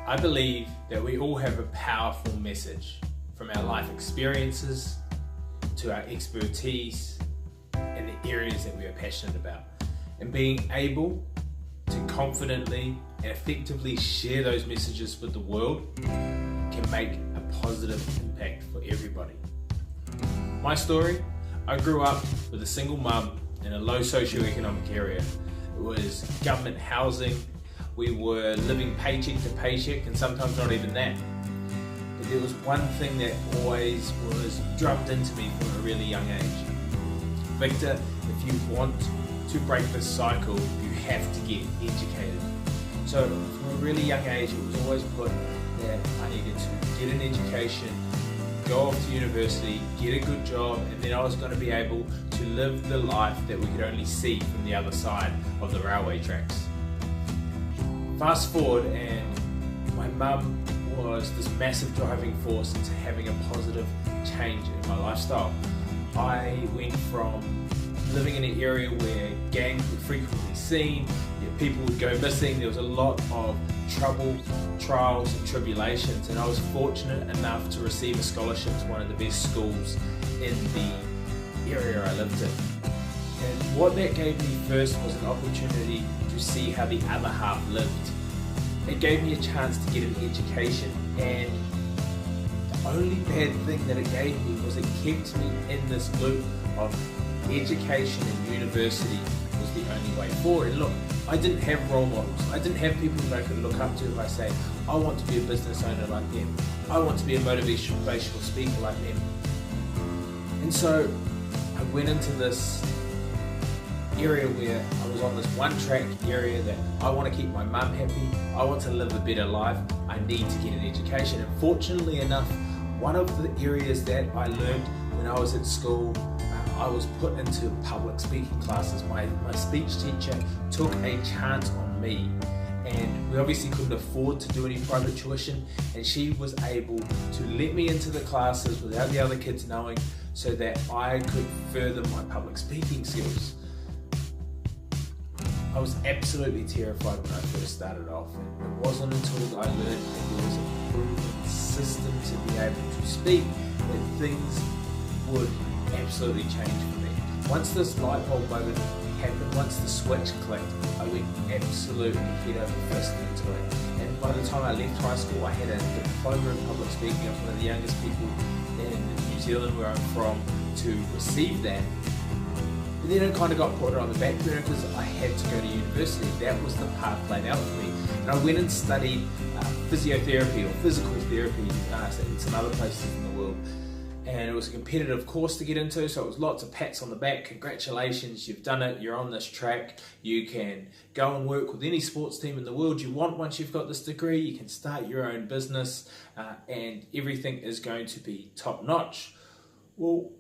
I believe that we all have a powerful message, from our life experiences to our expertise and the areas that we are passionate about. And being able to confidently and effectively share those messages with the world can make a positive impact for everybody. My story, I grew up with a single mum in a low socioeconomic area. It was government housing. We were living paycheck to paycheck, and sometimes not even that. But there was one thing that always was drummed into me from a really young age. Victor, if you want to break this cycle, you have to get educated. So from a really young age, it was always put that I needed to get an education, go off to university, get a good job, and then I was going to be able to live the life that we could only see from the other side of the railway tracks. Fast forward, and my mum was this massive driving force into having a positive change in my lifestyle. I went from living in an area where gangs were frequently seen, people would go missing, there was a lot of trouble, trials and tribulations, and I was fortunate enough to receive a scholarship to one of the best schools in the area I lived in. And what that gave me first was an opportunity to see how the other half lived. It gave me a chance to get an education, and the only bad thing that it gave me was it kept me in this loop of education and university was the only way forward. And look, I didn't have role models. I didn't have people that I could look up to if I say, I want to be a business owner like them. I want to be a motivational speaker like them. And so I went into this area where I was on this one track area that I want to keep my mum happy. I want to live a better life. I need to get an education. And fortunately enough, one of the areas that I learned when I was at school, I was put into public speaking classes. My speech teacher took a chance on me, and we obviously couldn't afford to do any private tuition, and she was able to let me into the classes without the other kids knowing, so that I could further my public speaking skills. I was absolutely terrified when I first started off, and it wasn't until I learned that there was a proven system to be able to speak that things would absolutely changed for me. Once this light bulb moment happened, once the switch clicked, I went absolutely head over fist into it. And by the time I left high school, I had a diploma in public speaking. I was one of the youngest people in New Zealand, where I'm from, to receive that. But then it kind of got put on the back burner because I had to go to university. That was the path laid out for me. And I went and studied physiotherapy or physical therapy in some other places in the world. And it was a competitive course to get into, so it was lots of pats on the back. Congratulations, you've done it, you're on this track. You can go and work with any sports team in the world you want once you've got this degree. You can start your own business, and everything is going to be top notch. Well,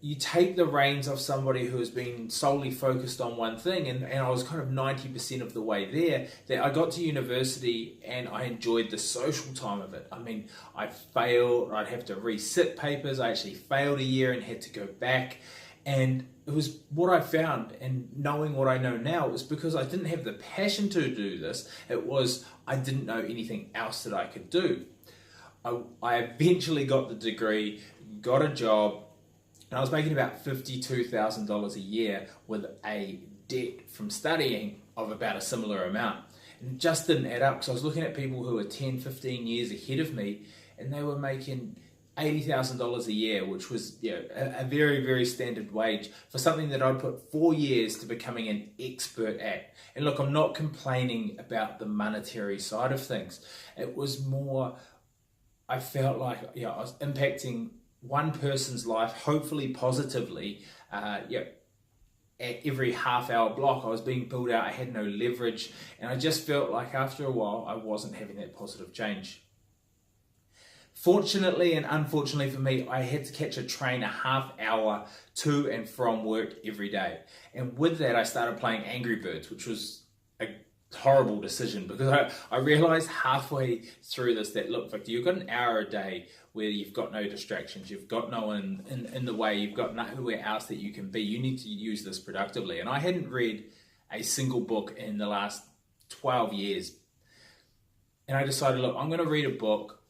you take the reins of somebody who has been solely focused on one thing, and I was kind of 90% of the way there, that I got to university and I enjoyed the social time of it. I mean, I failed, I'd have to resit papers, I actually failed a year and had to go back, and it was what I found, and knowing what I know now, it was because I didn't have the passion to do this, it was I didn't know anything else that I could do. I eventually got the degree, got a job, and I was making about $52,000 a year with a debt from studying of about a similar amount. And it just didn't add up, because I was looking at people who were 10, 15 years ahead of me, and they were making $80,000 a year, which was a very, very standard wage for something that I'd put 4 years to becoming an expert at. And look, I'm not complaining about the monetary side of things. It was more, I felt like I was impacting one person's life, hopefully positively. At every half-hour block, I was being built out. I had no leverage, and I just felt like after a while, I wasn't having that positive change. Fortunately and unfortunately for me, I had to catch a train a half hour to and from work every day. And with that, I started playing Angry Birds, which was a horrible decision, because I realized halfway through this that, look, Victor, you've got an hour a day where you've got no distractions, you've got no one in the way, you've got nowhere else that you can be. You need to use this productively. And I hadn't read a single book in the last 12 years. And I decided, look, I'm going to read a book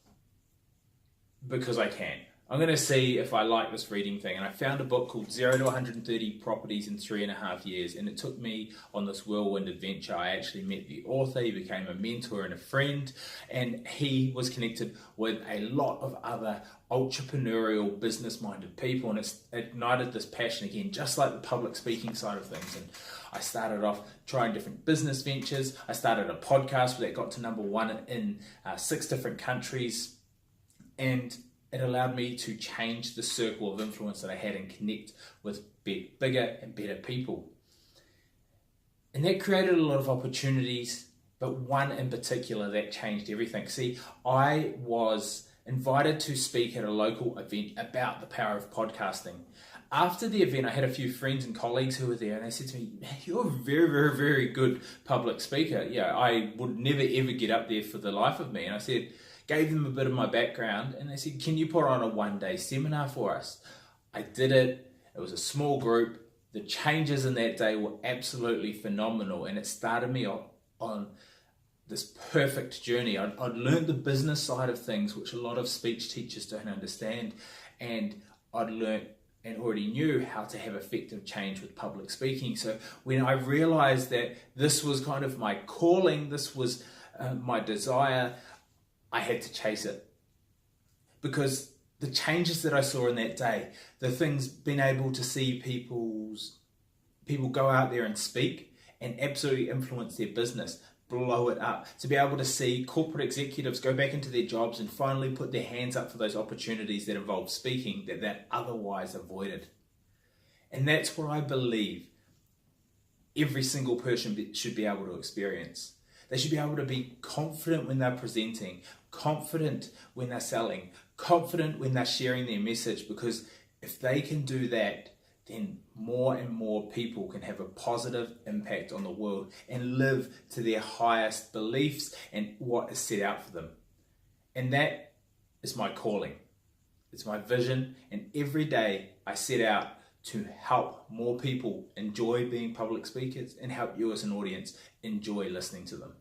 because I can. I'm going to see if I like this reading thing. And I found a book called 0 to 130 Properties in 3.5 Years. And it took me on this whirlwind adventure. I actually met the author. He became a mentor and a friend. And he was connected with a lot of other entrepreneurial, business-minded people. And it's ignited this passion again, just like the public speaking side of things. And I started off trying different business ventures. I started a podcast that got to #1 in 6 different countries. And it allowed me to change the circle of influence that I had and connect with bigger and better people. And that created a lot of opportunities, but one in particular that changed everything. See, I was invited to speak at a local event about the power of podcasting. After the event, I had a few friends and colleagues who were there, and they said to me, "Man, you're a very, very, very good public speaker." Yeah, I would never ever get up there for the life of me. And I said, gave them a bit of my background, and they said, "Can you put on a one-day seminar for us?" I did it. It was a small group. The changes in that day were absolutely phenomenal, and it started me on this perfect journey. I'd learned the business side of things, which a lot of speech teachers don't understand, and I'd learned and already knew how to have effective change with public speaking. So when I realized that this was kind of my calling, this was my desire, I had to chase it. Because the changes that I saw in that day, the things, being able to see people go out there and speak and absolutely influence their business, blow it up, to be able to see corporate executives go back into their jobs and finally put their hands up for those opportunities that involve speaking that otherwise avoided. And that's what I believe every single person should be able to experience. They should be able to be confident when they're presenting, confident when they're selling, confident when they're sharing their message, because if they can do that, then more and more people can have a positive impact on the world and live to their highest beliefs and what is set out for them. And that is my calling. It's my vision, and every day I set out to help more people enjoy being public speakers and help you as an audience enjoy listening to them.